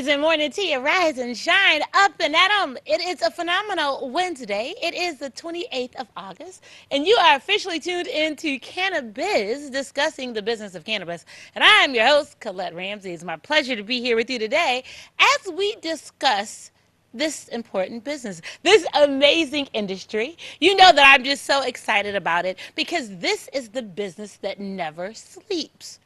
amazing morning to you. Rise and shine up and at 'em. It is a phenomenal Wednesday. It is the 28th of August, and you are officially tuned into Cannabis, discussing the business of cannabis. And I am your host, Colette Ramsey. It's my pleasure to be here with you today as we discuss this important business, this amazing industry. You know that I'm just so excited about it because this is the business that never sleeps.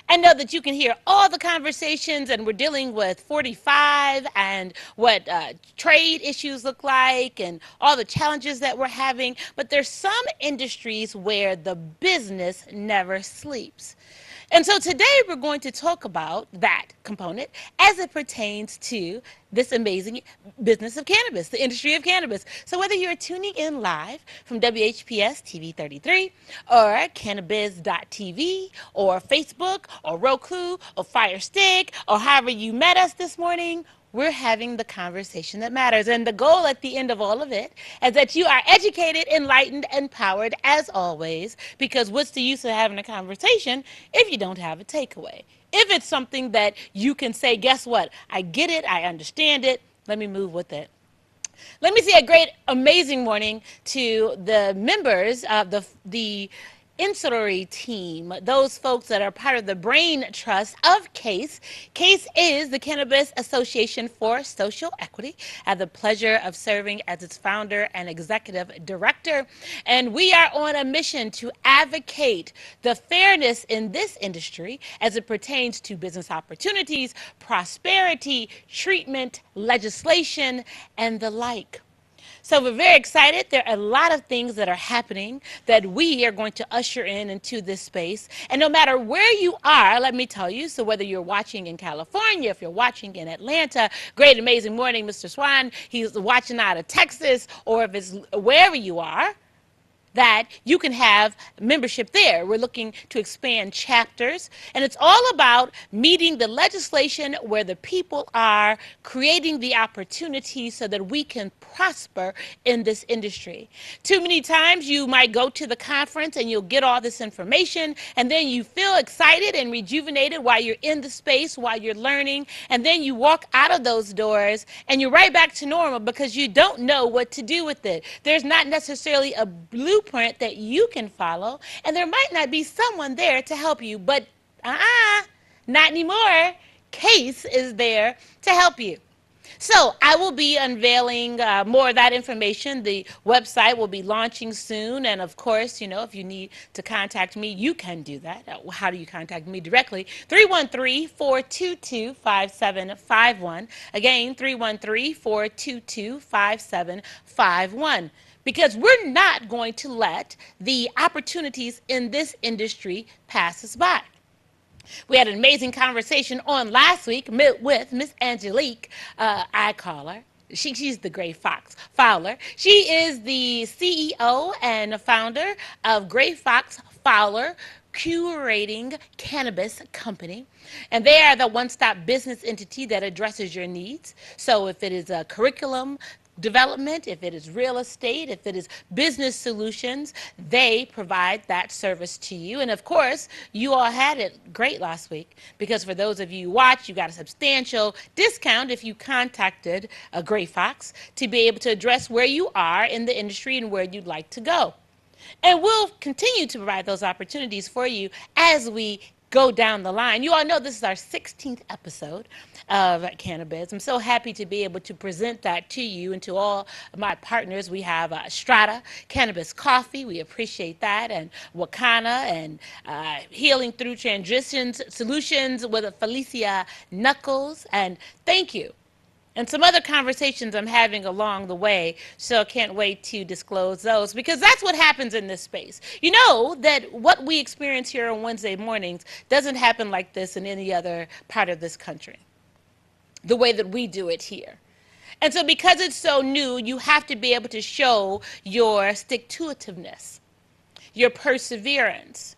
I know that you can hear all the conversations, and we're dealing with 45 and what trade issues look like and all the challenges that we're having. But there's some industries where the business never sleeps. And so today we're going to talk about that component as it pertains to this amazing business of cannabis, the industry of cannabis. So whether you're tuning in live from WHPS TV 33 or cannabis.tv or Facebook or Roku or Fire Stick or however you met us this morning, we're having the conversation that matters. And the goal at the end of all of it is that you are educated, enlightened, empowered as always, because what's the use of having a conversation if you don't have a takeaway? If it's something that you can say, guess what? I get it, I understand it, let me move with it. Let me say a great, amazing morning to the members of the ancillary team, those folks that are part of the brain trust of CASE. CASE is the Cannabis Association for Social Equity. I have the pleasure of serving as its founder and executive director. And we are on a mission to advocate the fairness in this industry as it pertains to business opportunities, prosperity, treatment, legislation, and the like. So we're very excited. There are a lot of things that are happening that we are going to usher in into this space. And no matter where you are, let me tell you, so whether you're watching in California, if you're watching in Atlanta, great, amazing morning, Mr. Swan, he's watching out of Texas, or if it's wherever you are, that you can have membership there. We're looking to expand chapters, and it's all about meeting the legislation where the people are, creating the opportunities so that we can prosper in this industry. Too many times you might go to the conference and you'll get all this information, and then you feel excited and rejuvenated while you're in the space, while you're learning, and then you walk out of those doors and you're right back to normal because you don't know what to do with it. There's not necessarily a blueprint that you can follow, and there might not be someone there to help you, but not anymore. CASE is there to help you. So I will be unveiling more of that information. The website will be launching soon. And of course, you know, if you need to contact me, you can do that. How do you contact me directly? 313-422-5751. Again, 313-422-5751. Because we're not going to let the opportunities in this industry pass us by. We had an amazing conversation on last week with Miss Angelique, I call her. She's the Gray Fox Fowler. She is the CEO and founder of Gray Fox Fowler Curating Cannabis Company. And they are the one-stop business entity that addresses your needs. So if it is a curriculum, development, if it is real estate, if it is business solutions, they provide that service to you. And of course, you all had it great last week because for those of you who watch, you got a substantial discount if you contacted a Gray Fox to be able to address where you are in the industry and where you'd like to go. And we'll continue to provide those opportunities for you as we go down the line. You all know this is our 16th episode of Cannabis. I'm so happy to be able to present that to you and to all my partners. We have Strata Cannabis Coffee. We appreciate that. And Kanna and Healing Through Transitions Solutions with Felicia Knuckles. And thank you. And some other conversations I'm having along the way, so I can't wait to disclose those because that's what happens in this space. You know that what we experience here on Wednesday mornings doesn't happen like this in any other part of this country, the way that we do it here. And so because it's so new, you have to be able to show your stick-to-itiveness, your perseverance.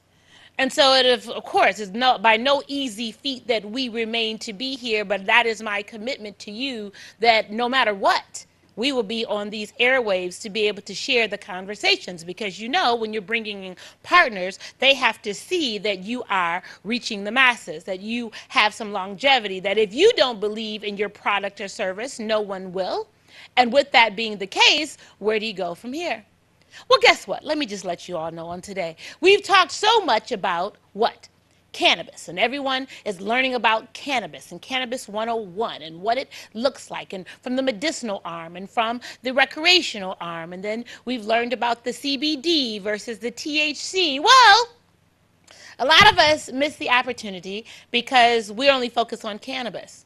And so it, of course, is by no easy feat that we remain to be here, but that is my commitment to you that no matter what, we will be on these airwaves to be able to share the conversations, because when you're bringing in partners, they have to see that you are reaching the masses, that you have some longevity, that if you don't believe in your product or service, no one will. And with that being the case, where do you go from here? Well, guess what? Let me just let you all know on today. We've talked so much about what? Cannabis, and everyone is learning about cannabis and cannabis 101 and what it looks like, and from the medicinal arm and from the recreational arm, and then we've learned about the CBD versus the THC. Well, a lot of us miss the opportunity because we only focus on cannabis.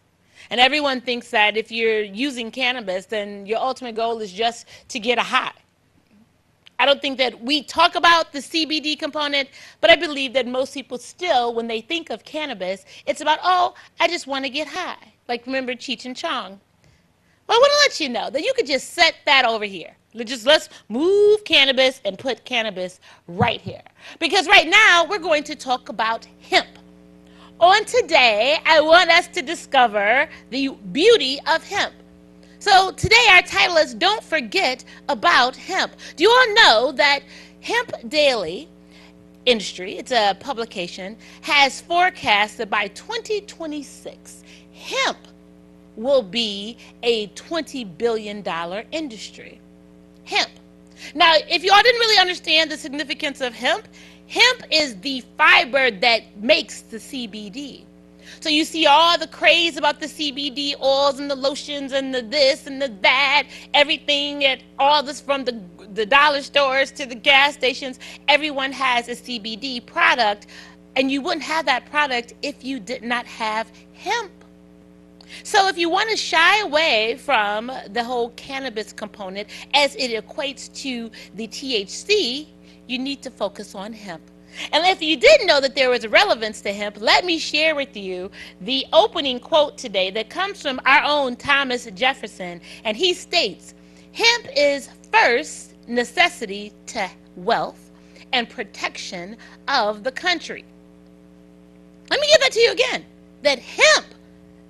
And everyone thinks that if you're using cannabis, then your ultimate goal is just to get a high. I don't think that we talk about the CBD component, but I believe that most people still, when they think of cannabis, it's about, oh, I just want to get high. Like, remember Cheech and Chong? Well, I want to let you know that you could just set that over here. Let's move cannabis and put cannabis right here. Because right now, we're going to talk about hemp. On today, I want us to discover the beauty of hemp. So today our title is Don't Forget About Hemp. Do you all know that Hemp Daily Industry, it's a publication, has forecast that by 2026, hemp will be a $20 billion industry. Hemp. Now, if you all didn't really understand the significance of hemp, hemp is the fiber that makes the CBD. So you see all the craze about the CBD oils and the lotions and the this and the that, everything, at all this from the dollar stores to the gas stations. Everyone has a CBD product, and you wouldn't have that product if you did not have hemp. So if you want to shy away from the whole cannabis component as it equates to the THC, you need to focus on hemp. And if you didn't know that there was a relevance to hemp, let me share with you the opening quote today that comes from our own Thomas Jefferson. And he states, hemp is first necessity to wealth and protection of the country. Let me give that to you again, that hemp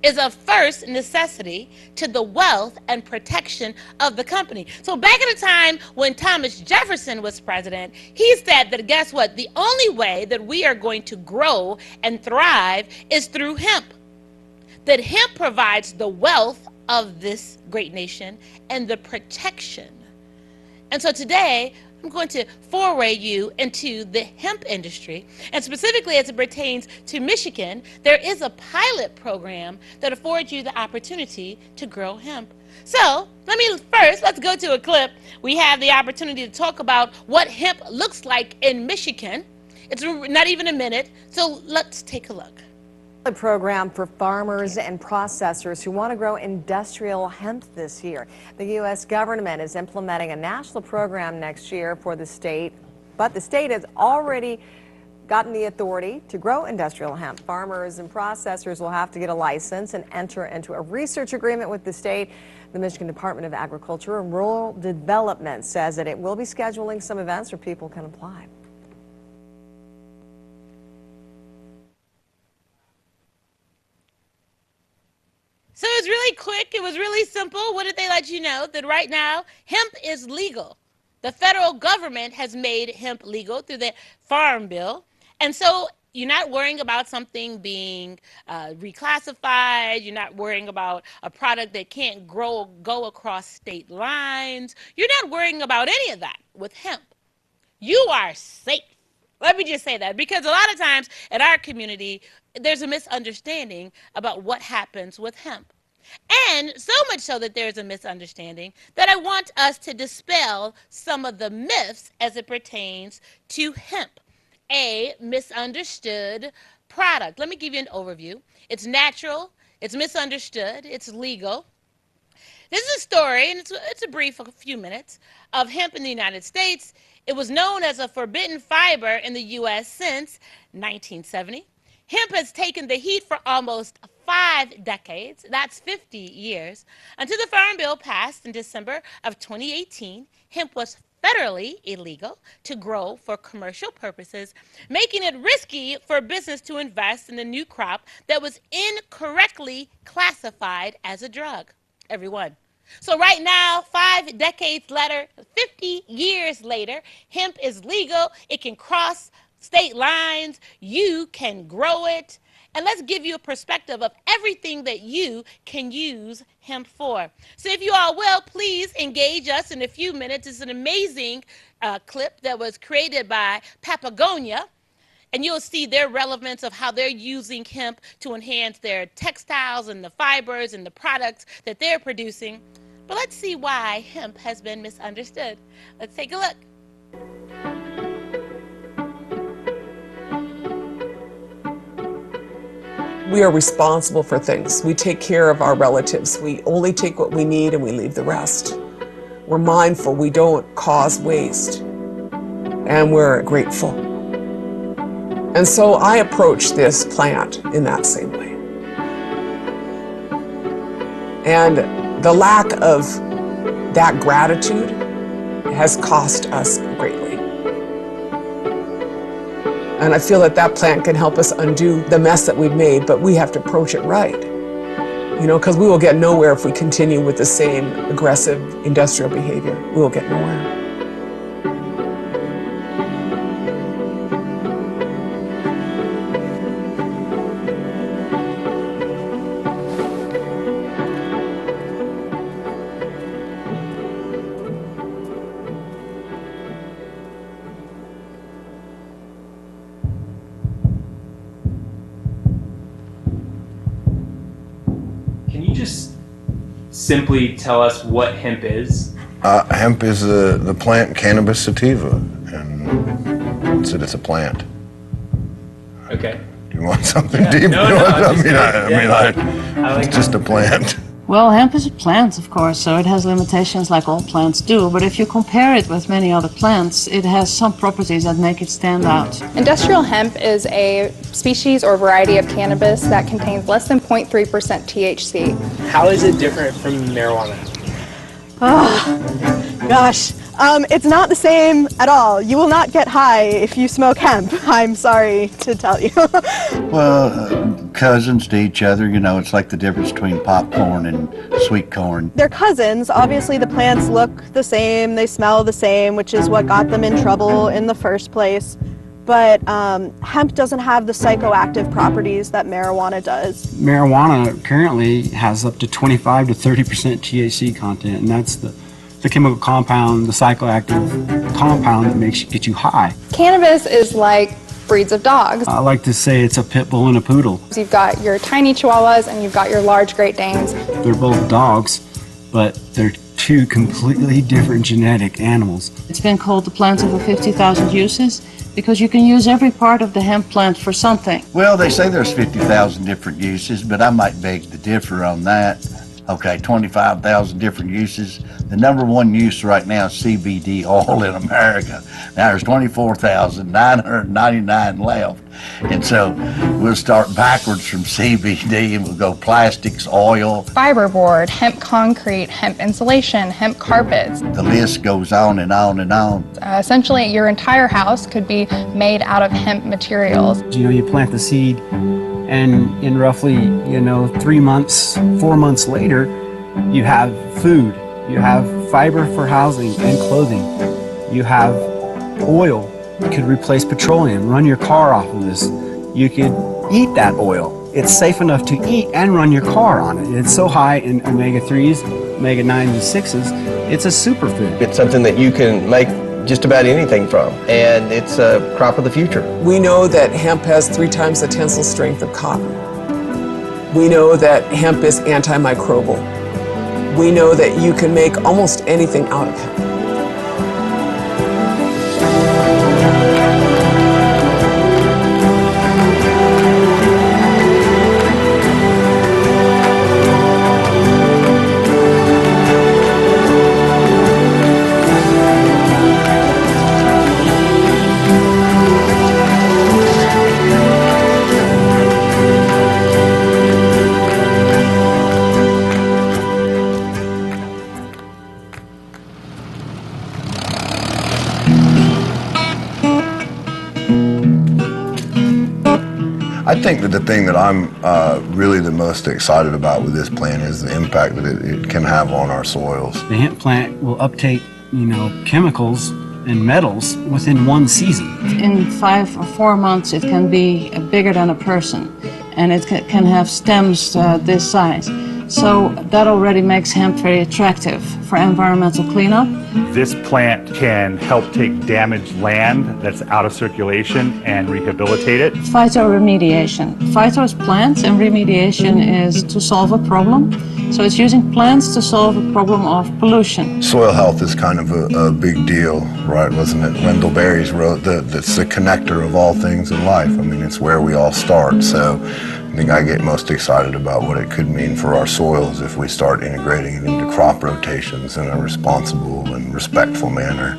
is a first necessity to the wealth and protection of the company. So back at a time when Thomas Jefferson was president, he said that, guess what? The only way that we are going to grow and thrive is through hemp. That hemp provides the wealth of this great nation and the protection. And so today, I'm going to foray you into the hemp industry, and specifically as it pertains to Michigan, there is a pilot program that affords you the opportunity to grow hemp. So let's go to a clip. We have the opportunity to talk about what hemp looks like in Michigan. It's not even a minute, so let's take a look. A program for farmers and processors who want to grow industrial hemp this year. The U.S. government is implementing a national program next year for the state, but the state has already gotten the authority to grow industrial hemp. Farmers and processors will have to get a license and enter into a research agreement with the state. The Michigan Department of Agriculture and Rural Development says that it will be scheduling some events where people can apply. So it was really quick. It was really simple. What did they let you know? That right now, hemp is legal. The federal government has made hemp legal through the Farm Bill. And so you're not worrying about something being reclassified. You're not worrying about a product that can't go across state lines. You're not worrying about any of that with hemp. You are safe. Let me just say that, because a lot of times in our community, there's a misunderstanding about what happens with hemp. And so much so that there's a misunderstanding that I want us to dispel some of the myths as it pertains to hemp, a misunderstood product. Let me give you an overview. It's natural, it's misunderstood, it's legal. This is a story, and it's a brief, a few minutes, of hemp in the United States. It was known as a forbidden fiber in the U.S. since 1970. Hemp has taken the heat for almost 5 decades, that's 50 years, until the Farm Bill passed in December of 2018. Hemp was federally illegal to grow for commercial purposes, making it risky for business to invest in the new crop that was incorrectly classified as a drug. Everyone, So right now, 5 decades later, 50 years later, hemp is legal. It can cross state lines. You can grow it. And let's give you a perspective of everything that you can use hemp for. So if you all will, please engage us in a few minutes. It's an amazing clip that was created by Papagonia, and you'll see their relevance of how they're using hemp to enhance their textiles and the fibers and the products that they're producing. But let's see why hemp has been misunderstood. Let's take a look. We are responsible for things. We take care of our relatives. We only take what we need and we leave the rest. We're mindful. We don't cause waste. And we're grateful. And so I approach this plant in that same way. And the lack of that gratitude has cost us greatly. And I feel that that plant can help us undo the mess that we've made, but we have to approach it right. You know, because we will get nowhere if we continue with the same aggressive industrial behavior. We will get nowhere. Can you just simply tell us what hemp is? Hemp is the plant Cannabis sativa, and it's a plant. Okay. You want something deep? It's just a plant. Well, hemp is a plant, of course, so it has limitations like all plants do. But if you compare it with many other plants, it has some properties that make it stand out. Industrial hemp is a species or variety of cannabis that contains less than 0.3% THC. How is it different from marijuana? Oh, gosh. It's not the same at all. You will not get high if you smoke hemp. I'm sorry to tell you. Well, cousins to each other, you know, it's like the difference between popcorn and sweet corn. They're cousins. Obviously, the plants look the same, they smell the same, which is what got them in trouble in the first place. But hemp doesn't have the psychoactive properties that marijuana does. Marijuana currently has up to 25 to 30% THC content, and that's the chemical compound, the psychoactive compound that get you high. Cannabis is like breeds of dogs. I like to say it's a pit bull and a poodle. You've got your tiny Chihuahuas and you've got your large Great Danes. They're both dogs, but they're two completely different genetic animals. It's been called the plant of the 50,000 uses because you can use every part of the hemp plant for something. Well, they say there's 50,000 different uses, but I might beg to differ on that. Okay, 25,000 different uses. The number one use right now is CBD oil in America. Now there's 24,999 left. And so we'll start backwards from CBD and we'll go plastics, oil. Fiberboard, hemp concrete, hemp insulation, hemp carpets. The list goes on and on and on. Essentially, your entire house could be made out of hemp materials. You know, you plant the seed, and in roughly, 3 months, 4 months later, you have food, you have fiber for housing and clothing, you have oil. You could replace petroleum, run your car off of this. You could eat that oil. It's safe enough to eat and run your car on it. It's so high in omega-3s, omega-9s and 6s, it's a superfood. It's something that you can make just about anything from, and it's a crop of the future. We know that hemp has 3 times the tensile strength of cotton. We know that hemp is antimicrobial. We know that you can make almost anything out of hemp. I think that the thing that I'm really the most excited about with this plant is the impact that it can have on our soils. The hemp plant will uptake, chemicals and metals within one season. In 5 or 4 months, it can be bigger than a person, and it can have stems this size. So that already makes hemp very attractive for environmental cleanup. This plant can help take damaged land that's out of circulation and rehabilitate it. Phytoremediation. Phyto is plants and remediation is to solve a problem. So it's using plants to solve a problem of pollution. Soil health is kind of a big deal, right, wasn't it? Wendell Berry's wrote that it's the connector of all things in life. I mean, it's where we all start. So I think I get most excited about what it could mean for our soils if we start integrating it into crop rotations in a responsible and respectful manner.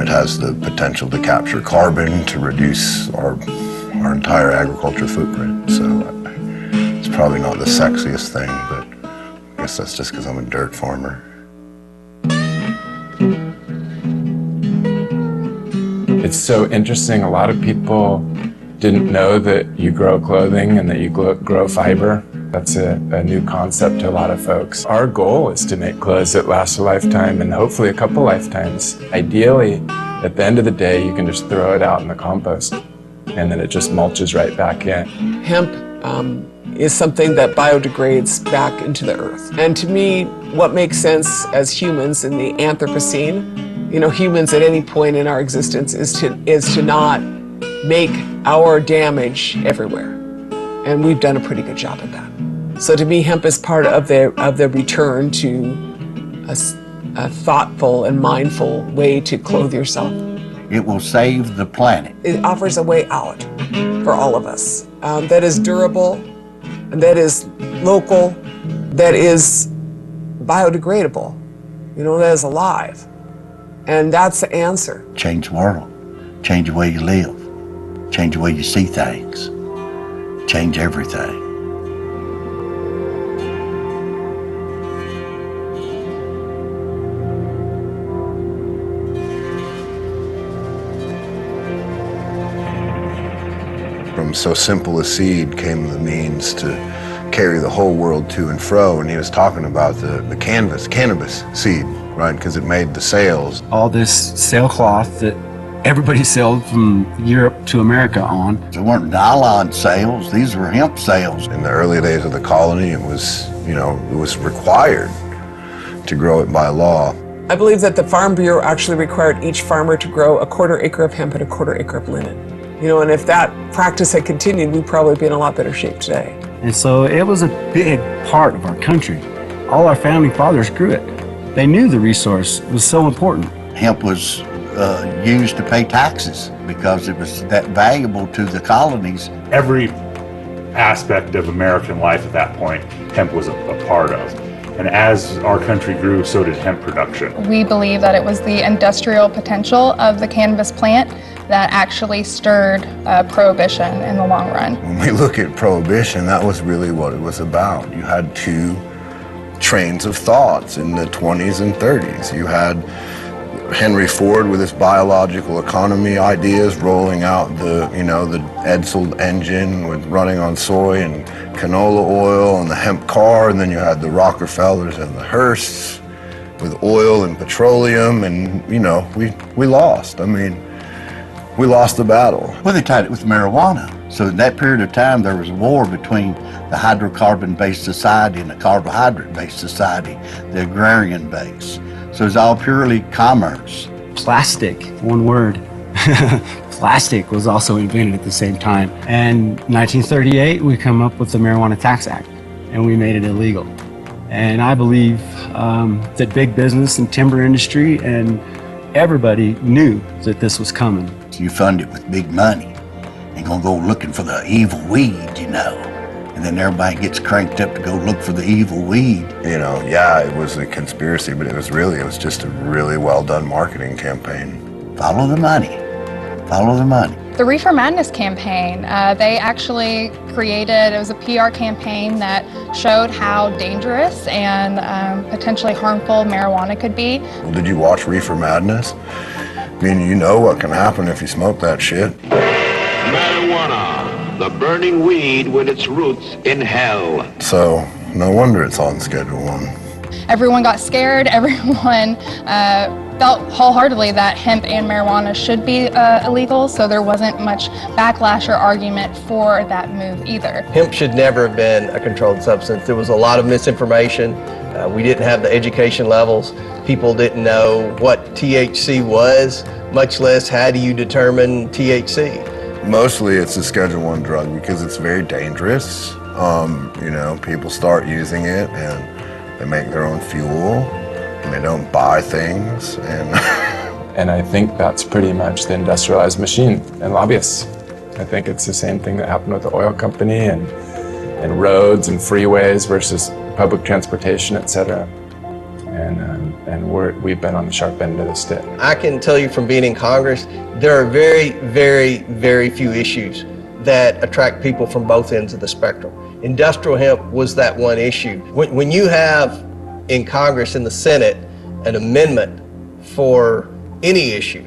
It has the potential to capture carbon, to reduce our entire agriculture footprint. So it's probably not the sexiest thing, but I guess that's just because I'm a dirt farmer. It's so interesting. A lot of people didn't know that you grow clothing and that you grow fiber. That's a new concept to a lot of folks. Our goal is to make clothes that last a lifetime and hopefully a couple lifetimes. Ideally, at the end of the day, you can just throw it out in the compost and then it just mulches right back in. Hemp is something that biodegrades back into the earth. And to me, what makes sense as humans in the Anthropocene, humans at any point in our existence is to not make our damage everywhere. And we've done a pretty good job at that. So to me, hemp is part of the return to a thoughtful and mindful way to clothe yourself. It will save the planet. It offers a way out for all of us that is durable, and that is local, that is biodegradable, that is alive. And that's the answer. Change the world, change the way you live, change the way you see things, change everything. From so simple a seed came the means to carry the whole world to and fro, and he was talking about the cannabis seed, right, because it made the sails. All this sailcloth that everybody sailed from Europe to America on. They weren't nylon sails, these were hemp sails. In the early days of the colony, it was required to grow it by law. I believe that the Farm Bureau actually required each farmer to grow a 1/4 acre of hemp and a 1/4 acre of linen. And if that practice had continued, we'd probably be in a lot better shape today. And so it was a big part of our country. All our founding fathers grew it. They knew the resource was so important. Hemp was used to pay taxes because it was that valuable to the colonies. Every aspect of American life at that point, hemp was a part of. And as our country grew, so did hemp production. We believe that it was the industrial potential of the cannabis plant that actually stirred prohibition in the long run. When we look at prohibition, that was really what it was about. You had two trains of thoughts in the 20s and 30s. You had Henry Ford with his biological economy ideas, rolling out the Edsel engine with running on soy and canola oil and the hemp car, and then you had the Rockefellers and the Hearsts with oil and petroleum, and we lost. I mean, we lost the battle. Well, they tied it with marijuana. So in that period of time, there was a war between the hydrocarbon-based society and the carbohydrate-based society, the agrarian base. So it's all purely commerce. Plastic, one word. Plastic was also invented at the same time. And 1938, we come up with the Marijuana Tax Act, and we made it illegal. And I believe that big business and timber industry and everybody knew that this was coming. You fund it with big money. You're gonna go looking for the evil weed, and then everybody gets cranked up to go look for the evil weed. Yeah, it was a conspiracy, but it was just a really well done marketing campaign. Follow the money. Follow the money. The Reefer Madness campaign, they actually created, it was a PR campaign that showed how dangerous and potentially harmful marijuana could be. Well, did you watch Reefer Madness? I mean, you know what can happen if you smoke that shit. Marijuana. the burning weed with its roots in hell. So no wonder it's on Schedule 1. Everyone got scared. Everyone felt wholeheartedly that hemp and marijuana should be illegal, so there wasn't much backlash or argument for that move either. Hemp should never have been a controlled substance. There was a lot of misinformation. We didn't have the education levels. People didn't know what THC was, much less how do you determine THC. Mostly it's a Schedule 1 drug because it's very dangerous. You know, people start using it and they make their own fuel and they don't buy things. And I think that's pretty much the industrialized machine and lobbyists. I think it's the same thing that happened with the oil company and roads and freeways versus public transportation, etc. And we've been on the sharp end of the stick. I can tell you from being in Congress, there are very, very, very few issues that attract people from both ends of the spectrum. Industrial hemp was that one issue. When you have in Congress, in the Senate, an amendment for any issue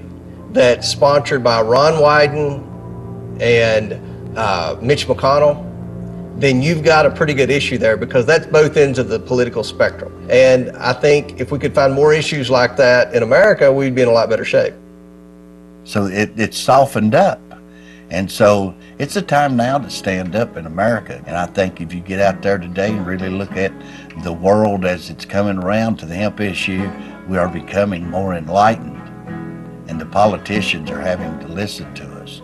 that's sponsored by Ron Wyden and Mitch McConnell, then you've got a pretty good issue there because that's both ends of the political spectrum. And I think if we could find more issues like that in America, we'd be in a lot better shape. So it's softened up. And so it's a time now to stand up in America. And I think if you get out there today and really look at the world as it's coming around to the hemp issue, we are becoming more enlightened. And the politicians are having to listen to us.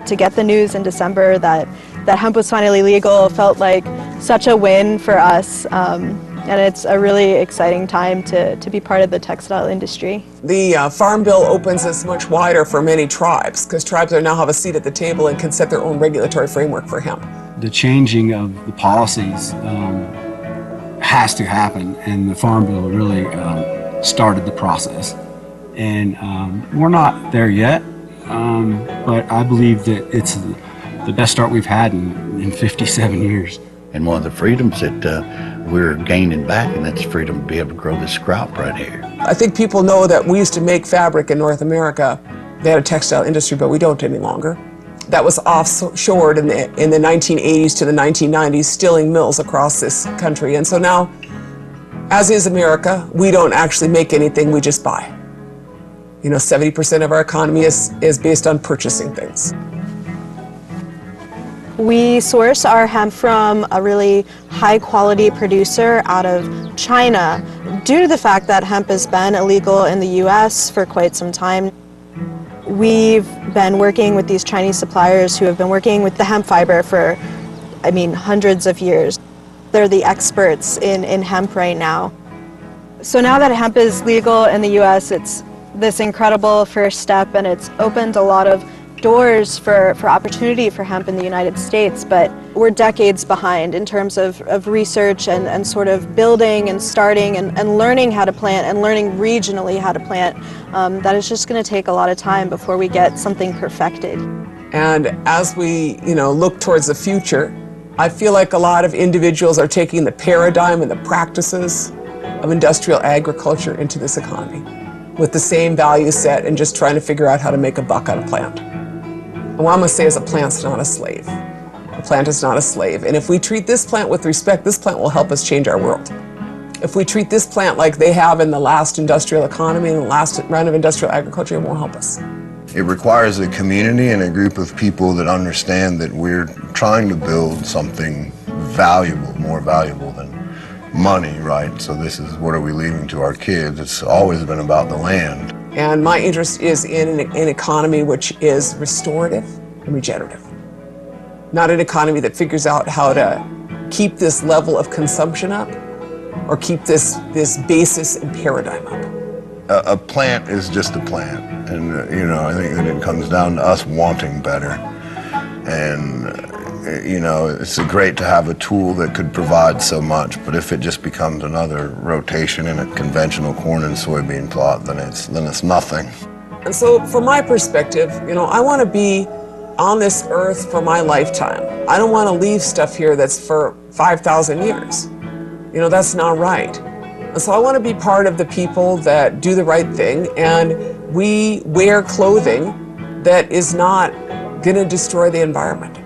To get the news in December that hemp was finally legal felt like such a win for us. And it's a really exciting time to be part of the textile industry. The Farm Bill opens us much wider for many tribes because tribes now have a seat at the table and can set their own regulatory framework for hemp. The changing of the policies has to happen, and the Farm Bill really started the process. And we're not there yet, but I believe that it's the best start we've had in 57 years. And one of the freedoms that we're gaining back, and that's freedom to be able to grow this crop right here. I think people know that we used to make fabric in North America. They had a textile industry, but we don't any longer. That was offshored in the 1980s to the 1990s, stilling mills across this country. And so now, as is America, we don't actually make anything, we just buy. You know, 70% of our economy is based on purchasing things. We source our hemp from a really high quality producer out of China. Due to the fact that hemp has been illegal in the US for quite some time, we've been working with these Chinese suppliers who have been working with the hemp fiber for, hundreds of years. They're the experts in hemp right now. So now that hemp is legal in the US, it's this incredible first step, and it's opened a lot of doors for opportunity for hemp in the United States, but we're decades behind in terms of research and sort of building and starting and learning how to plant and learning regionally how to plant. That is just going to take a lot of time before we get something perfected. And as we, look towards the future, I feel like a lot of individuals are taking the paradigm and the practices of industrial agriculture into this economy with the same value set and just trying to figure out how to make a buck out of plant. And what I'm going to say is a plant's not a slave. A plant is not a slave. And if we treat this plant with respect, this plant will help us change our world. If we treat this plant like they have in the last industrial economy and the last round of industrial agriculture, it won't help us. It requires a community and a group of people that understand that we're trying to build something valuable, more valuable than money, right? So this is, what are we leaving to our kids? It's always been about the land. And my interest is in an economy which is restorative and regenerative. Not an economy that figures out how to keep this level of consumption up or keep this basis and paradigm up. A plant is just a plant. And, I think that it comes down to us wanting better. And, it's great to have a tool that could provide so much, but if it just becomes another rotation in a conventional corn and soybean plot, then it's nothing. And so from my perspective, I want to be on this earth for my lifetime. I don't want to leave stuff here that's for 5,000 years. That's not right. And so I want to be part of the people that do the right thing and we wear clothing that is not going to destroy the environment.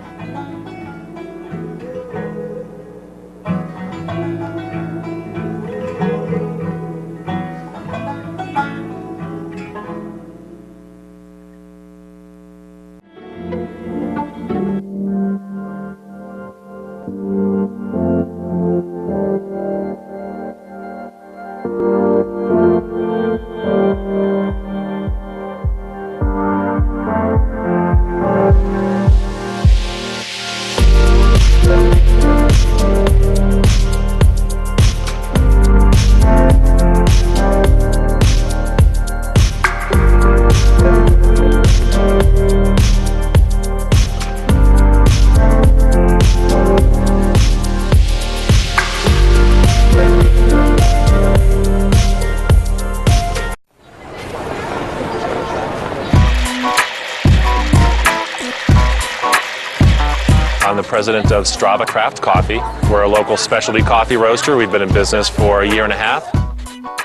I'm the president of Strava Craft Coffee. We're a local specialty coffee roaster. We've been in business for a year and a half.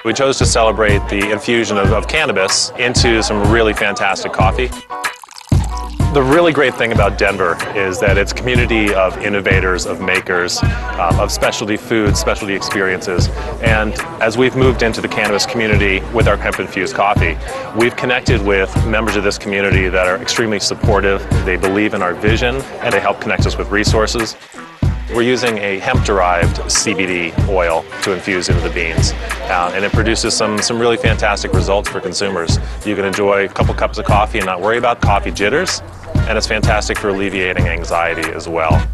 We chose to celebrate the infusion of cannabis into some really fantastic coffee. The really great thing about Denver is that it's a community of innovators, of makers, of specialty foods, specialty experiences. And as we've moved into the cannabis community with our hemp-infused coffee, we've connected with members of this community that are extremely supportive. They believe in our vision and they help connect us with resources. We're using a hemp-derived CBD oil to infuse into the beans, and it produces some really fantastic results for consumers. You can enjoy a couple cups of coffee and not worry about coffee jitters, and it's fantastic for alleviating anxiety as well.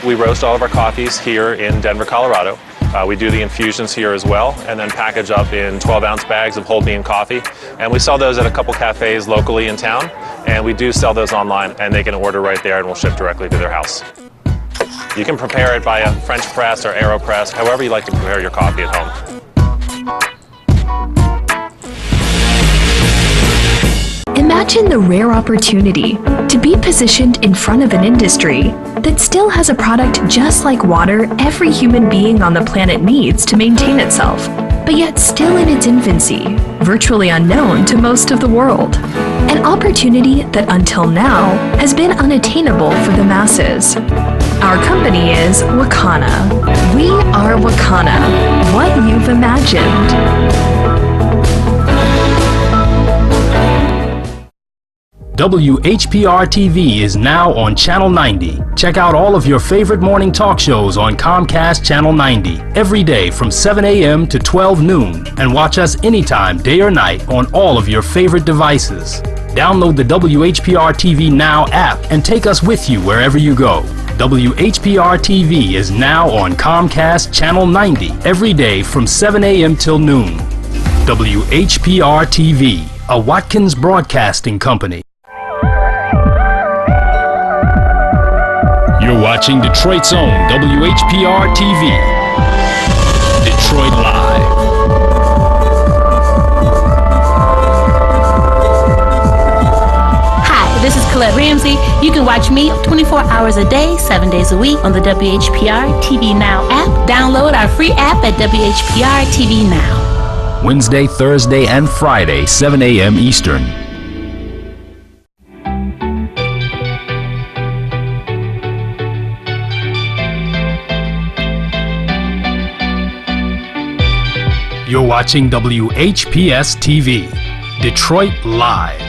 We roast all of our coffees here in Denver, Colorado. We do the infusions here as well, and then package up in 12-ounce bags of whole bean coffee. And we sell those at a couple cafes locally in town, and we do sell those online, and they can order right there and we'll ship directly to their house. You can prepare it by a French press or AeroPress, however you like to prepare your coffee at home. Imagine the rare opportunity to be positioned in front of an industry that still has a product just like water every human being on the planet needs to maintain itself, but yet still in its infancy, virtually unknown to most of the world. An opportunity that until now has been unattainable for the masses. Our company is Kanna. We are Kanna, what you've imagined. WHPR-TV is now on Channel 90. Check out all of your favorite morning talk shows on Comcast Channel 90 every day from 7 a.m. to 12 noon, and watch us anytime, day or night, on all of your favorite devices. Download the WHPR-TV Now app and take us with you wherever you go. WHPR-TV is now on Comcast Channel 90 every day from 7 a.m. till noon. WHPR-TV, a Watkins Broadcasting Company. You're watching Detroit's own WHPR-TV. Detroit Live. Hi, this is Colette Ramsey. You can watch me 24 hours a day, 7 days a week on the WHPR TV Now app. Download our free app at WHPR TV Now. Wednesday, Thursday, and Friday, 7 a.m. Eastern. You're watching WHPS TV, Detroit Live.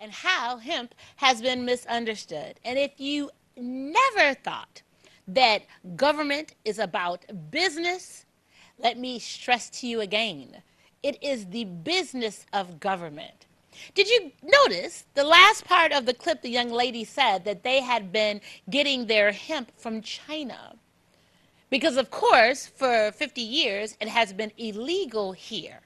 And how hemp has been misunderstood. And if you never thought that government is about business, Let me stress to you again, it is the business of government. Did you notice the last part of the clip? The young lady said that they had been getting their hemp from China. Because, of course, for 50 years, it has been illegal here.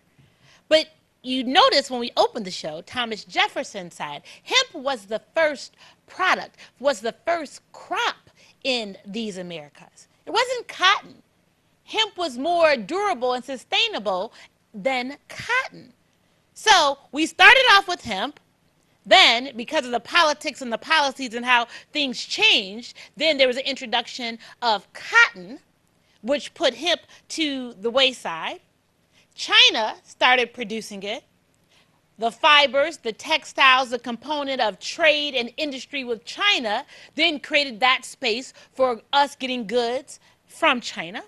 But you notice when we opened the show, Thomas Jefferson said hemp was the first product, was the first crop in these Americas. It wasn't cotton. Hemp was more durable and sustainable than cotton. So we started off with hemp. Then, because of the politics and the policies and how things changed, then there was an introduction of cotton, which put hemp to the wayside. China started producing it. The fibers, the textiles, the component of trade and industry with China then created that space for us getting goods from China.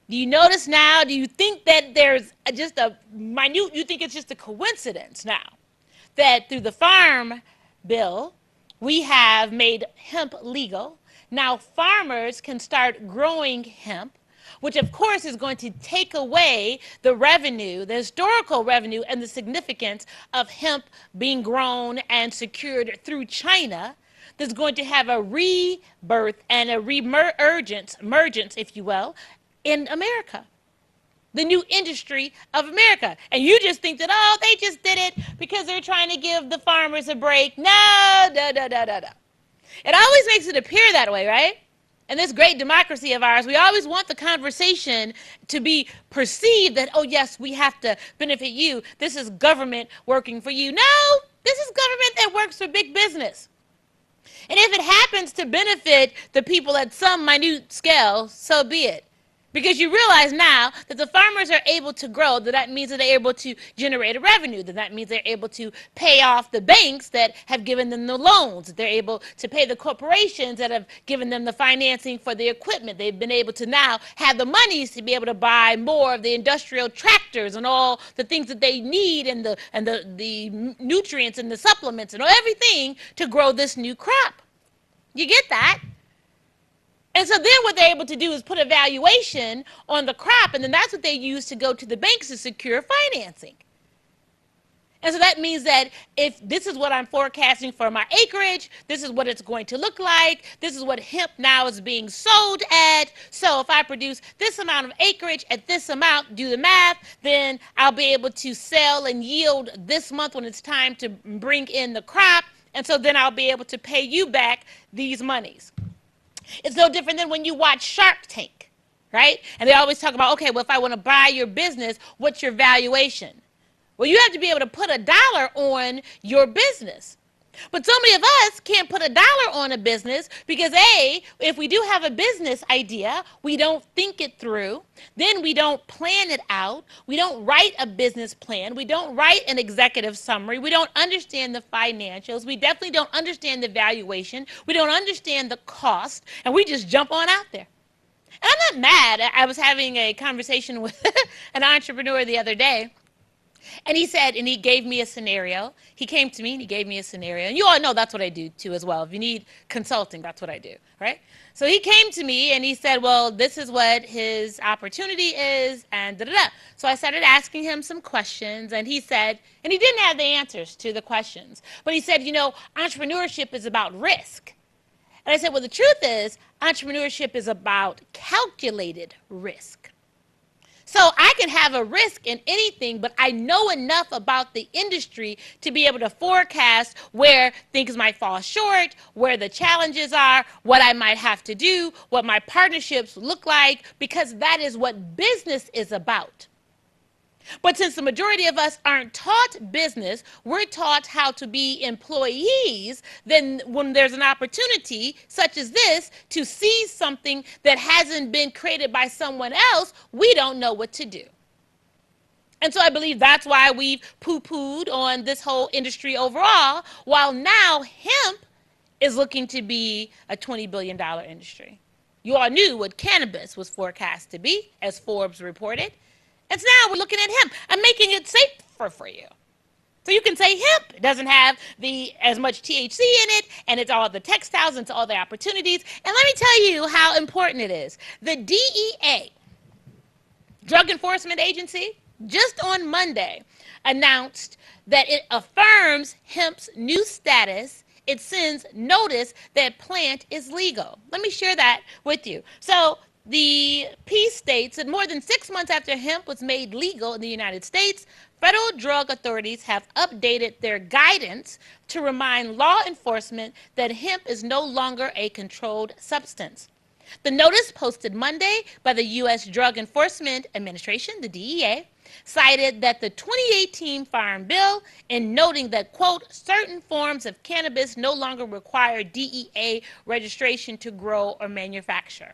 Do you notice now, do you think that there's just a minute, you think it's just a coincidence now that through the Farm Bill, we have made hemp legal. Now farmers can start growing hemp, which of course is going to take away the revenue, the historical revenue and the significance of hemp being grown and secured through China. That's going to have a rebirth and a emergence, if you will, in America. The new industry of America. And you just think that, oh, they just did it because they're trying to give the farmers a break. No. It always makes it appear that way, right? In this great democracy of ours, we always want the conversation to be perceived that, oh, yes, we have to benefit you. This is government working for you. No, this is government that works for big business. And if it happens to benefit the people at some minute scale, so be it. Because you realize now that the farmers are able to grow, that means that they're able to generate a revenue, that means they're able to pay off the banks that have given them the loans, that they're able to pay the corporations that have given them the financing for the equipment. They've been able to now have the monies to be able to buy more of the industrial tractors and all the things that they need and the nutrients and the supplements and everything to grow this new crop. You get that? And so then what they're able to do is put a valuation on the crop, and then that's what they use to go to the banks to secure financing. And so that means that if this is what I'm forecasting for my acreage, this is what it's going to look like, this is what hemp now is being sold at. So if I produce this amount of acreage at this amount, do the math, then I'll be able to sell and yield this month when it's time to bring in the crop. And so then I'll be able to pay you back these monies. It's no different than when you watch Shark Tank, right? And they always talk about, okay, well, if I want to buy your business, what's your valuation? Well, you have to be able to put $1 on your business. But so many of us can't put $1 on a business because A, if we do have a business idea, we don't think it through. Then we don't plan it out. We don't write a business plan. We don't write an executive summary. We don't understand the financials. We definitely don't understand the valuation. We don't understand the cost. And we just jump on out there. And I'm not mad. I was having a conversation with an entrepreneur the other day. And he said, and he gave me a scenario. He came to me and he gave me a scenario. And you all know that's what I do too as well. If you need consulting, that's what I do, right? So he came to me and he said, well, this is what his opportunity is and da-da-da. So I started asking him some questions and he said, and he didn't have the answers to the questions, but he said, you know, entrepreneurship is about risk. And I said, well, the truth is entrepreneurship is about calculated risk. So I can have a risk in anything, but I know enough about the industry to be able to forecast where things might fall short, where the challenges are, what I might have to do, what my partnerships look like, because that is what business is about. But since the majority of us aren't taught business, we're taught how to be employees, then when there's an opportunity such as this to see something that hasn't been created by someone else, we don't know what to do. And so I believe that's why we've poo-pooed on this whole industry overall, while now hemp is looking to be a $20 billion industry. You all knew what cannabis was forecast to be, as Forbes reported. And so now we're looking at hemp. I'm making it safer for you. So you can say hemp. It doesn't have as much THC in it, and it's all the textiles, and it's all the opportunities. And let me tell you how important it is. The DEA Drug Enforcement Agency just on Monday announced that it affirms hemp's new status. It sends notice that plant is legal. Let me share that with you. So the piece states that more than 6 months after hemp was made legal in the United States, federal drug authorities have updated their guidance to remind law enforcement that hemp is no longer a controlled substance. The notice, posted Monday by the U.S. Drug Enforcement Administration, the DEA, cited that the 2018 Farm Bill in noting that, quote, certain forms of cannabis no longer require DEA registration to grow or manufacture.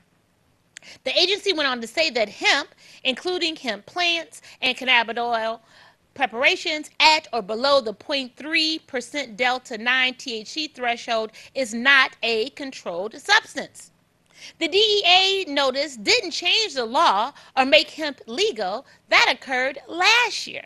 The agency went on to say that hemp, including hemp plants and cannabinoid preparations at or below the 0.3% delta 9 THC threshold, is not a controlled substance. The DEA notice didn't change the law or make hemp legal. That occurred last year.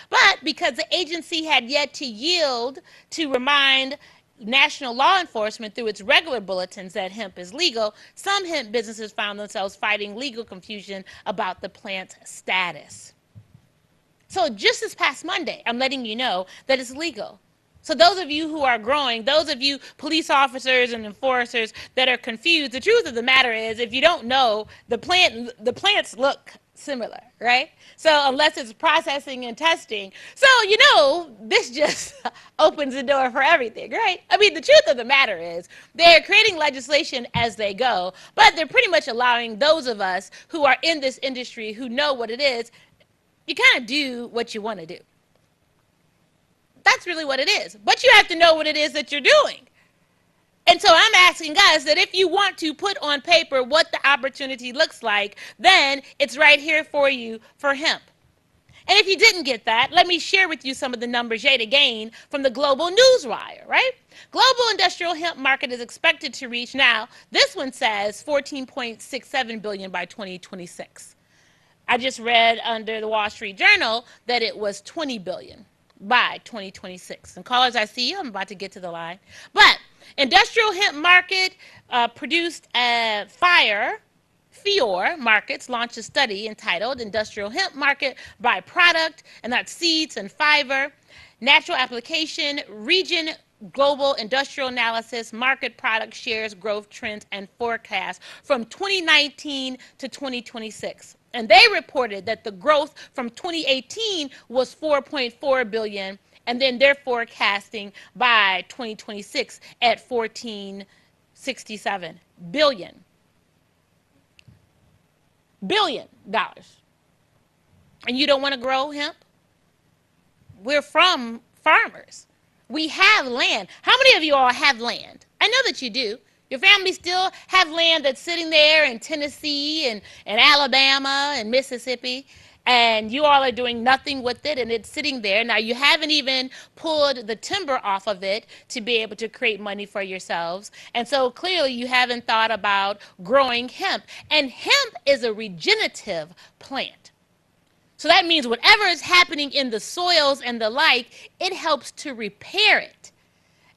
But because the agency had yet to yield to remind national law enforcement through its regular bulletins that hemp is legal, some hemp businesses found themselves fighting legal confusion about the plant's status. So just this past Monday, I'm letting you know that it's legal. So those of you who are growing, those of you police officers and enforcers that are confused, the truth of the matter is, if you don't know, the plants look similar, right? So unless it's processing and testing, so this just opens the door for everything, right? I mean, the truth of the matter is, they're creating legislation as they go, but they're pretty much allowing those of us who are in this industry, who know what it is, you kind of do what you want to do. That's really what it is. But you have to know what it is that you're doing. And so I'm asking us that if you want to put on paper what the opportunity looks like, then it's right here for you for hemp. And if you didn't get that, let me share with you some of the numbers yet again from the Global Newswire, right? Global industrial hemp market is expected to reach now, this one says 14.67 billion by 2026. I just read under the Wall Street Journal that it was 20 billion by 2026. And callers, I see you. I'm about to get to the line. But industrial hemp market produced FIOR Markets launched a study entitled Industrial Hemp Market by Product, and that's seeds and fiber, natural application, region, global industrial analysis, market product shares, growth trends, and forecasts from 2019 to 2026. And they reported that the growth from 2018 was 4.4 billion, and then they're forecasting by 2026 at 1467 billion dollars. And you don't want to grow hemp? We're from farmers. We have land. How many of you all have land? I know that you do. Your family still have land that's sitting there in Tennessee and Alabama and Mississippi, and you all are doing nothing with it, and it's sitting there. Now, you haven't even pulled the timber off of it to be able to create money for yourselves, and so clearly you haven't thought about growing hemp. And hemp is a regenerative plant. So that means whatever is happening in the soils and the like, it helps to repair it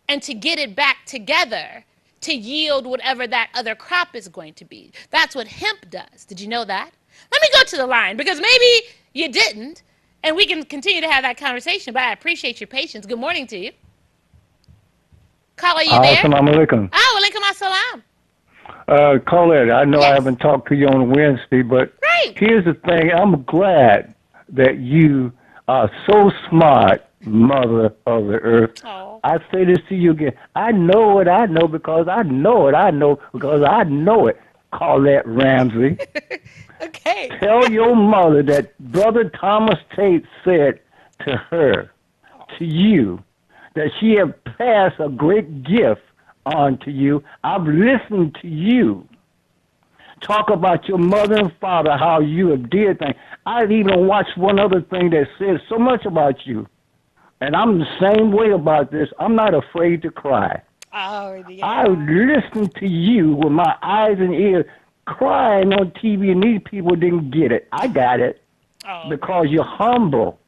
and to get it back together to yield whatever that other crop is going to be. That's what hemp does. Did you know that? Let me go to the line, because maybe you didn't, and we can continue to have that conversation, but I appreciate your patience. Good morning to you. Caller, you there? Assalamu alaikum. Oh, alaikum assalam. Colette, I know I haven't talked to you on Wednesday, but here's the thing. I'm glad that you are so smart, Mother of the Earth. I say this to you again. I know what I know because I know what I know because I know it. Colette Ramsey. Okay. Tell your mother that Brother Thomas Tate said to her, to you, that she have passed a great gift on to you. I've listened to you talk about your mother and father, how you have did things. I've even watched one other thing that says so much about you. And I'm the same way about this. I'm not afraid to cry. Oh, yeah. I listened to you with my eyes and ears crying on TV, and these people didn't get it. I got it. Because you're humble.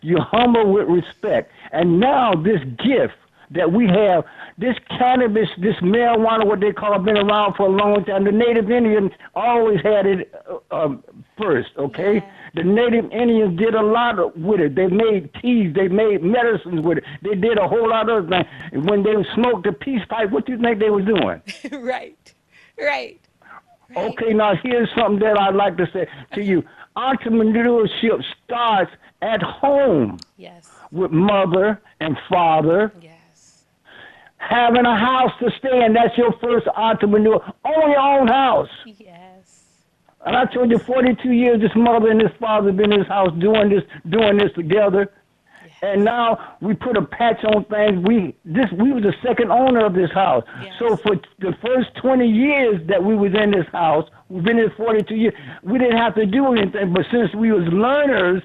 You're humble with respect. And now this gift that we have. This cannabis, this marijuana, what they call, been around for a long time. The Native Indians always had it first, okay? Yeah. The Native Indians did a lot with it. They made teas, they made medicines with it. They did a whole lot of things. And when they smoked the peace pipe, what do you think they was doing? Right. Okay, now here's something that I'd like to say to you. Entrepreneurship starts at home. Yes. With mother and father. Yes. Having a house to stay in, that's your first entrepreneur. Own your own house. Yes. And I told you 42 years this mother and this father have been in this house doing this together. Yes. And now we put a patch on things. We were the second owner of this house. Yes. So for the first 20 years that we was in this house, we've been in 42 years, we didn't have to do anything. But since we was learners,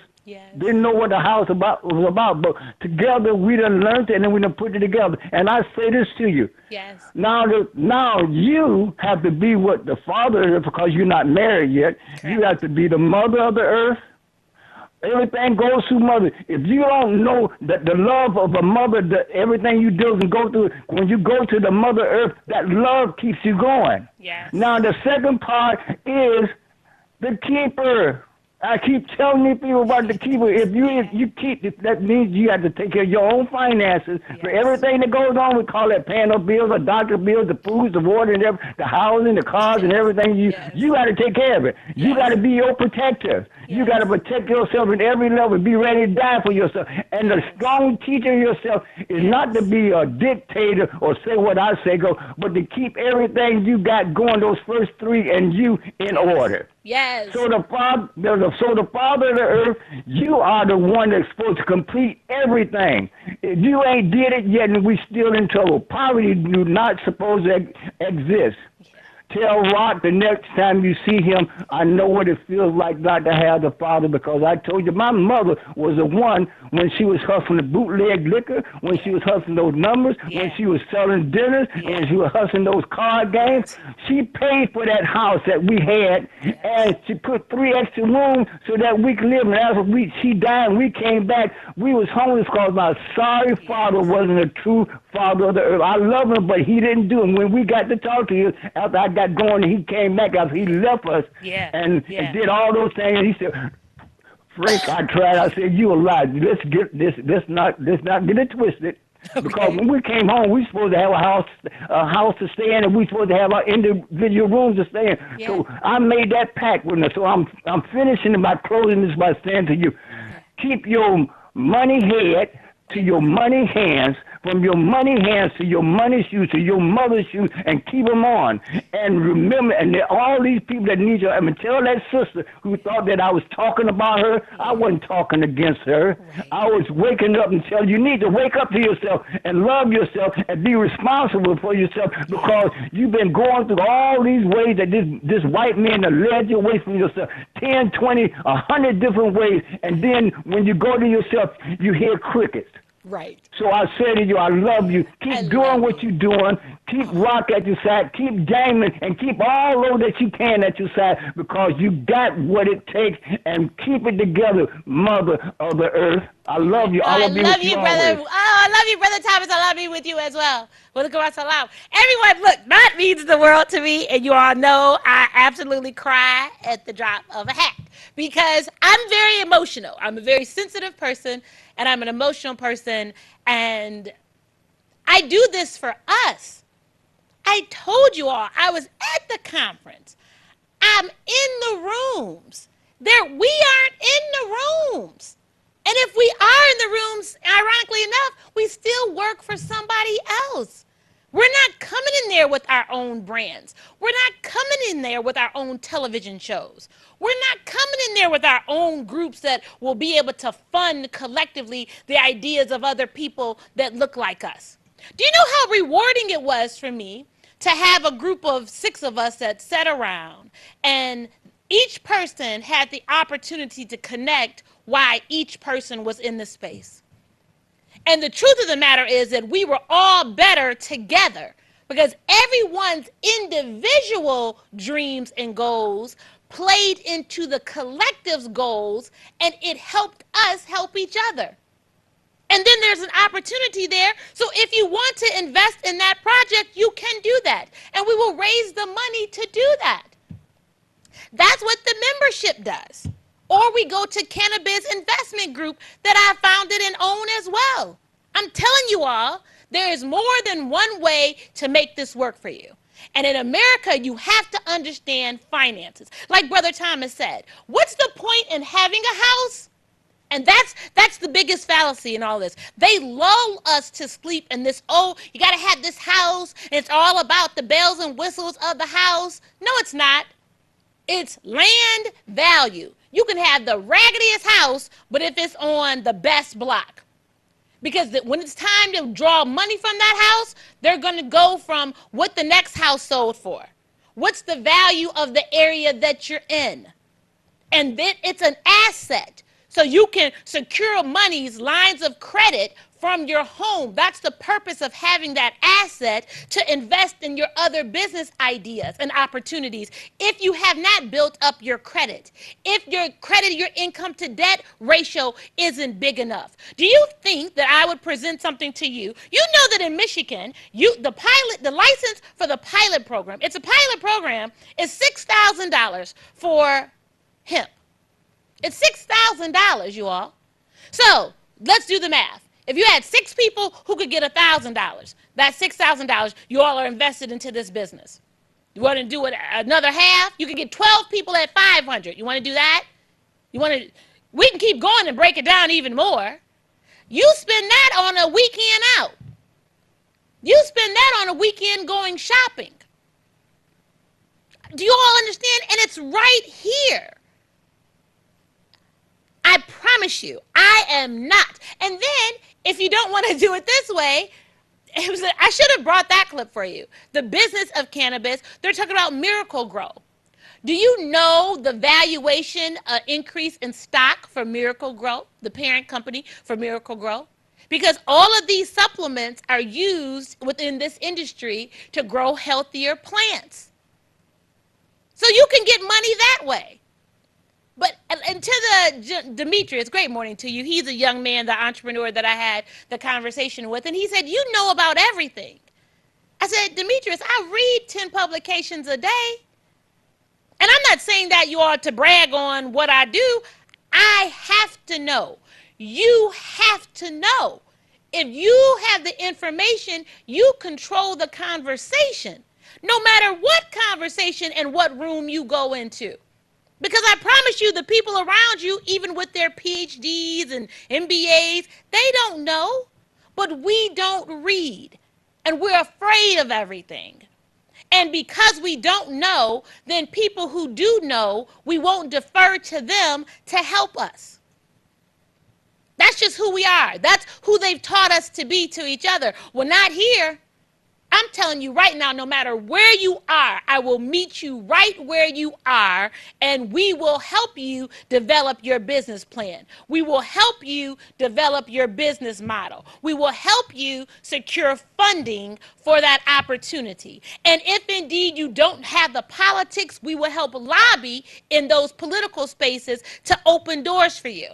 didn't know what the house was about, but together we done learned it and then we done put it together. And I say this to you. Yes. Now you have to be what the father is because you're not married yet. Correct. You have to be the mother of the earth. Everything goes through mother. If you don't know that the love of a mother, that everything you do and go through, when you go to the mother earth, that love keeps you going. Yes. Now the second part is the keeper. I keep telling you people about the keeper. If you keep it, that means you have to take care of your own finances. Yes. For everything that goes on, we call it paying those bills, the doctor bills, the food, the water, and the housing, the cars, and everything. You got to take care of it. Yes. You got to be your protector. Yes. You got to protect yourself at every level. Be ready to die for yourself. And the strong teacher yourself is not to be a dictator or say what I say go, but to keep everything you got going, those first three, and you in order. Yes. So the father of the earth, you are the one that's supposed to complete everything. If you ain't did it yet, and we still in trouble. Poverty do not supposed to exist. Tell Rock the next time you see him, I know what it feels like not to have the father, because I told you my mother was the one when she was hustling the bootleg liquor, when she was hustling those numbers, when she was selling dinners, when she was hustling those card games. She paid for that house that we had, and she put 3 extra rooms so that we could live. And after she died and we came back, we was homeless because my sorry father wasn't a true father of the earth. I love him, but he didn't do it. When we got to talk to him after I got going, he came back after he left us and did all those things. And he said, Frank, I tried. I said, you a lie. Let's not get it twisted. Okay. Because when we came home, we supposed to have a house to stay in, and we supposed to have our individual rooms to stay in. Yeah. So I made that pact with her. So I'm finishing by closing this by saying to you, keep your money head to your money hands, from your money hands to your money shoes, to your mother's shoes, and keep them on. And remember, and all these people that need you, I mean, tell that sister who thought that I was talking about her, I wasn't talking against her. Right. I was waking up and telling you need to wake up to yourself and love yourself and be responsible for yourself, because you've been going through all these ways that this white man has led you away from yourself, 10, 20, 100 different ways. And then when you go to yourself, you hear crickets. Right. So I say to you, I love you. Keep doing what you're doing. Keep Rock at your side. Keep Damon, and keep all those that you can at your side, because you got what it takes. And keep it together, Mother of the Earth. I love you. I love you, brother. Always. Oh, I love you, brother Thomas. I love you with you as well. Everyone, look, that means the world to me, and you all know I absolutely cry at the drop of a hat, because I'm very emotional. I'm a very sensitive person, and I'm an emotional person, and I do this for us. I told you all, I was at the conference. I'm in the rooms. We aren't in the rooms. And if we are in the rooms, ironically enough, we still work for somebody else. We're not coming in there with our own brands. We're not coming in there with our own television shows. We're not coming in there with our own groups that will be able to fund collectively the ideas of other people that look like us. Do you know how rewarding it was for me to have a group of 6 of us that sat around, and each person had the opportunity to connect why each person was in the space? And the truth of the matter is that we were all better together, because everyone's individual dreams and goals played into the collective's goals, and it helped us help each other. And then there's an opportunity there. So if you want to invest in that project, you can do that. And we will raise the money to do that. That's what the membership does. Or we go to Cannabis Investment Group that I founded and own as well. I'm telling you all, there is more than one way to make this work for you. And in America, you have to understand finances. Like Brother Thomas said, what's the point in having a house? And that's the biggest fallacy in all this. They lull us to sleep in this, oh, you got to have this house. And it's all about the bells and whistles of the house. No, it's not. It's land value. You can have the raggediest house, but if it's on the best block. Because when it's time to draw money from that house, they're going to go from what the next house sold for. What's the value of the area that you're in? And then it's an asset. So you can secure monies, lines of credit from your home. That's the purpose of having that asset, to invest in your other business ideas and opportunities. If you have not built up your credit, if your credit, your income to debt ratio isn't big enough, do you think that I would present something to you? You know that in Michigan, the license for the pilot program, it's a pilot program, is $6,000 for hemp. It's $6,000, you all. So let's do the math. If you had 6 people who could get $1,000, that's $6,000 you all are invested into this business. You want to do it another half? You can get 12 people at $500. You want to do that? We can keep going and break it down even more. You spend that on a weekend out. You spend that on a weekend going shopping. Do you all understand? And it's right here. I promise you, I am not. And then, if you don't want to do it this way, I should have brought that clip for you. The business of cannabis, they're talking about Miracle Grow. Do you know the valuation increase in stock for Miracle Grow, the parent company for Miracle Grow? Because all of these supplements are used within this industry to grow healthier plants. So you can get money that way. But, and to the Demetrius, great morning to you. He's a young man, the entrepreneur that I had the conversation with, and he said, you know about everything. I said, Demetrius, I read 10 publications a day. And I'm not saying that you ought to brag on what I do. I have to know. You have to know. If you have the information, you control the conversation, no matter what conversation and what room you go into. Because I promise you, the people around you, even with their PhDs and MBAs, they don't know, but we don't read. And we're afraid of everything. And because we don't know, then people who do know, we won't defer to them to help us. That's just who we are. That's who they've taught us to be to each other. Well, not here. I'm telling you right now, no matter where you are, I will meet you right where you are, and we will help you develop your business plan. We will help you develop your business model. We will help you secure funding for that opportunity. And if indeed you don't have the politics, we will help lobby in those political spaces to open doors for you.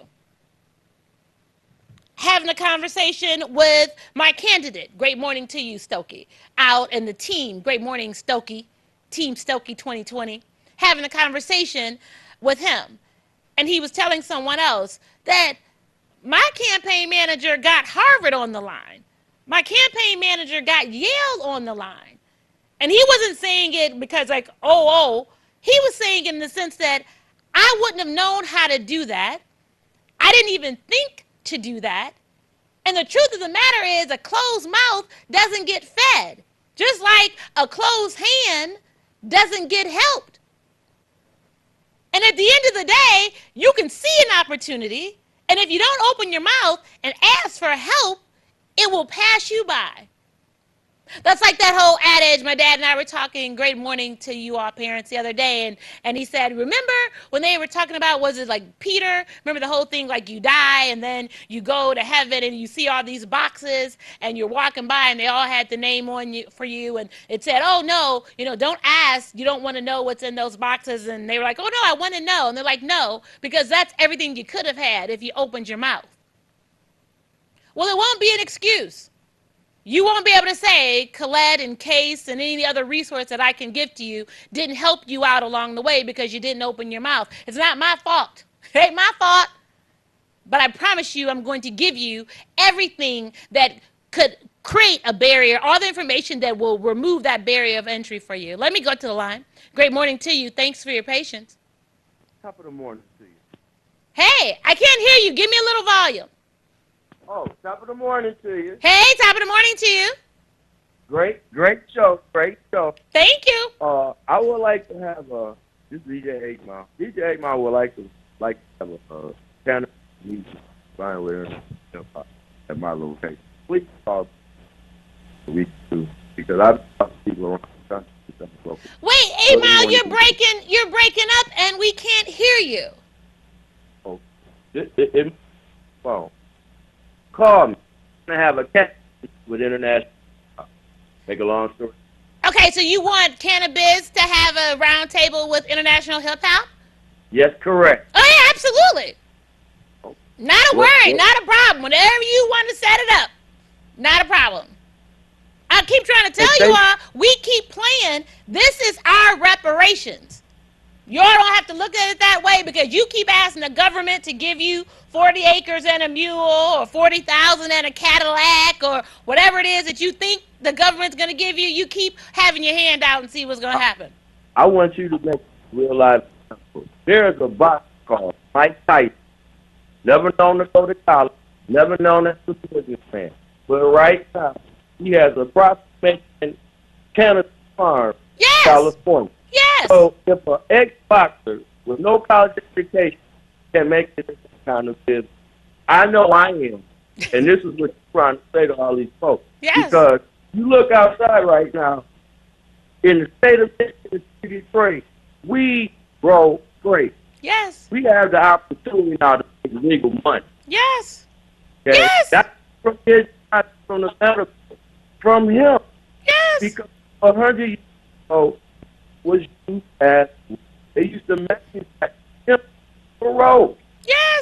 Having a conversation with my candidate. Great morning to you, Stokey. Out in the team. Great morning, Stokey. Team Stokey 2020. Having a conversation with him. And he was telling someone else that my campaign manager got Harvard on the line. My campaign manager got Yale on the line. And he wasn't saying it because like, oh. He was saying it in the sense that I wouldn't have known how to do that. I didn't even think to do that. And the truth of the matter is a closed mouth doesn't get fed, just like a closed hand doesn't get helped. And at the end of the day, you can see an opportunity, and if you don't open your mouth and ask for help, it will pass you by. That's like that whole adage. My dad and I were talking, great morning to you all parents, the other day, and he said, remember when they were talking about, was it like Peter? Remember the whole thing, like you die and then you go to heaven and you see all these boxes and you're walking by and they all had the name on you for you, and it said, oh no, don't ask, you don't want to know what's in those boxes. And they were like, oh no, I want to know. And they're like, no, because that's everything you could have had if you opened your mouth. Well, it won't be an excuse. You won't be able to say Colette and Case and any other resource that I can give to you didn't help you out along the way because you didn't open your mouth. It's not my fault. It ain't my fault. But I promise you I'm going to give you everything that could create a barrier, all the information that will remove that barrier of entry for you. Let me go to the line. Great morning to you. Thanks for your patience. Top of the morning to you. Hey, I can't hear you. Give me a little volume. Oh, top of the morning to you. Hey, top of the morning to you. Great show. Thank you. I would like to have this DJ 8 Mile. DJ 8 Mile would like to have a Kanna music flying with her at my location. Please call we do because I've talked to people around the country. Wait, 8 Mile, you're breaking up and we can't hear you. Oh, phone. Call me. I'm going to have a cat with international. Make a long story. Okay, so you want Cannabis to have a round table with international hip hop? Yes, correct. Oh, yeah, absolutely. Not a worry, not a problem. Whenever you want to set it up, not a problem. I keep trying to tell you all, we keep playing. This is our reparations. Y'all don't have to look at it that way because you keep asking the government to give you 40 acres and a mule or 40,000 and a Cadillac or whatever it is that you think the government's going to give you. You keep having your hand out and see what's going to happen. I want you to make real life example. There's a box called Mike Tyson. Never known to go to college. Never known to be a businessman. But right now, he has a prospect in Canada Farm, California. Yes. So if an ex-boxer with no college education can make this kind of business, I know I am. And this is what you're trying to say to all these folks. Yes. Because you look outside right now, in the state of Michigan, Detroit, we grow grapes. Yes. We have the opportunity now to make legal money. Yes. Okay? Yes. That's from his, not from the medical, from him. Yes. Because 100 years ago was used as, they used to manufacture hemp for road. Yes.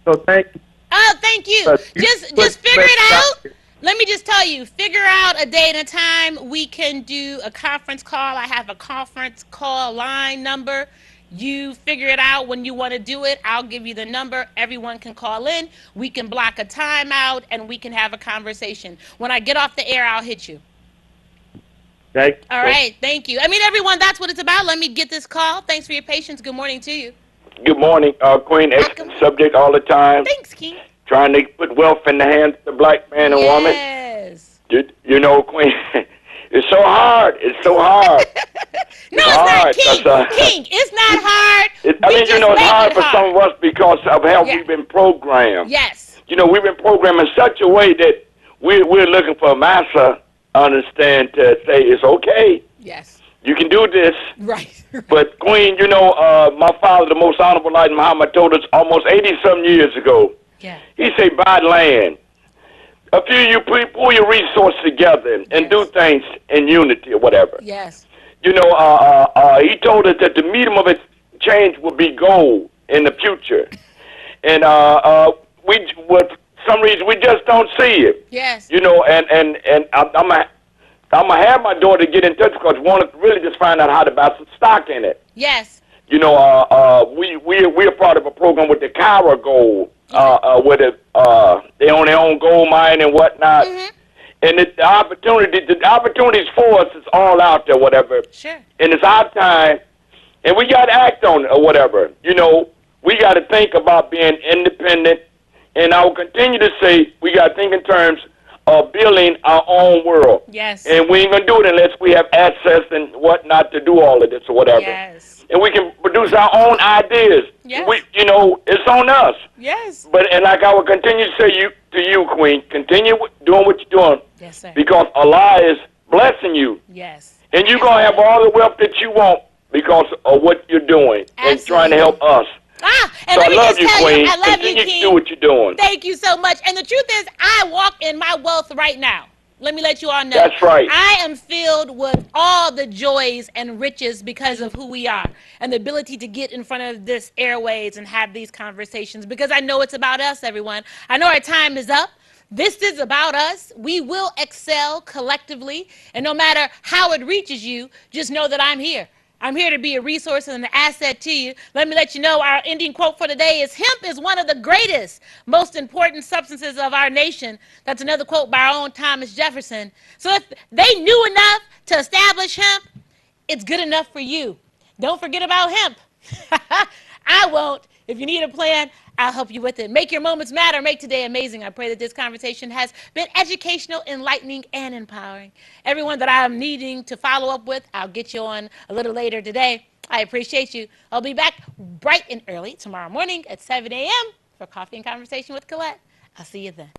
So thank you. Oh, thank you. Just figure it out. Let me just tell you, figure out a day and a time. We can do a conference call. I have a conference call line number. You figure it out when you want to do it. I'll give you the number. Everyone can call in. We can block a time out, and we can have a conversation. When I get off the air, I'll hit you. Okay. All right. Thank you. I mean, everyone, that's what it's about. Let me get this call. Thanks for your patience. Good morning to you. Good morning, Queen. Excellent subject all the time. Thanks, King. Trying to put wealth in the hands of the black man and woman. Yes. You know, Queen, it's so hard. It's so hard. No, it's not, King. It's not hard. It's hard for some of us because of how we've been programmed. Yes. You know, we've been programmed in such a way that we're looking for a master, understand, to say it's okay. Yes. You can do this. Right. But, Queen, you know, my father, the most honorable Elijah Muhammad, told us almost 80-some years ago. Yeah. He said, buy land. A few of you pull your resources together and do things in unity or whatever. Yes. You know, he told us that the medium of exchange would be gold in the future. And we, for some reason, we just don't see it. Yes. You know, and I'm gonna have my daughter get in touch because we want to really just find out how to buy some stock in it. Yes. You know, we're part of a program with the Cairo Gold, where they own their own gold mine and whatnot. Mm-hmm. And the opportunities for us is all out there, whatever. Sure. And it's our time, and we got to act on it or whatever. You know, we got to think about being independent, and I will continue to say we got to think in terms of building our own world. Yes. And we ain't going to do it unless we have access and whatnot to do all of this or whatever. Yes. And we can produce our own ideas. Yes. You know, it's on us. Yes. And like I will continue to say to you, Queen, continue doing what you're doing. Yes, sir. Because Allah is blessing you. Yes. And you're going to have all the wealth that you want because of what you're doing and trying to help us. And so let me I love just you, tell Queen. you, I love continue you, to King. do what you're doing. Thank you so much. And the truth is, I walk in my wealth right now. let me let you all know. That's right. I am filled with all the joys and riches because of who we are and the ability to get in front of this airways and have these conversations, because I know it's about us, everyone. I know our time is up. This is about us. We will excel collectively, and no matter how it reaches you, just know that I'm here. I'm here to be a resource and an asset to you. Let me let you know our ending quote for today is, hemp is one of the greatest, most important substances of our nation. That's another quote by our own Thomas Jefferson. So if they knew enough to establish hemp, it's good enough for you. Don't forget about hemp. I won't. If you need a plan, I'll help you with it. Make your moments matter. Make today amazing. I pray that this conversation has been educational, enlightening, and empowering. Everyone that I'm needing to follow up with, I'll get you on a little later today. I appreciate you. I'll be back bright and early tomorrow morning at 7 a.m. for Coffee and Conversation with Colette. I'll see you then.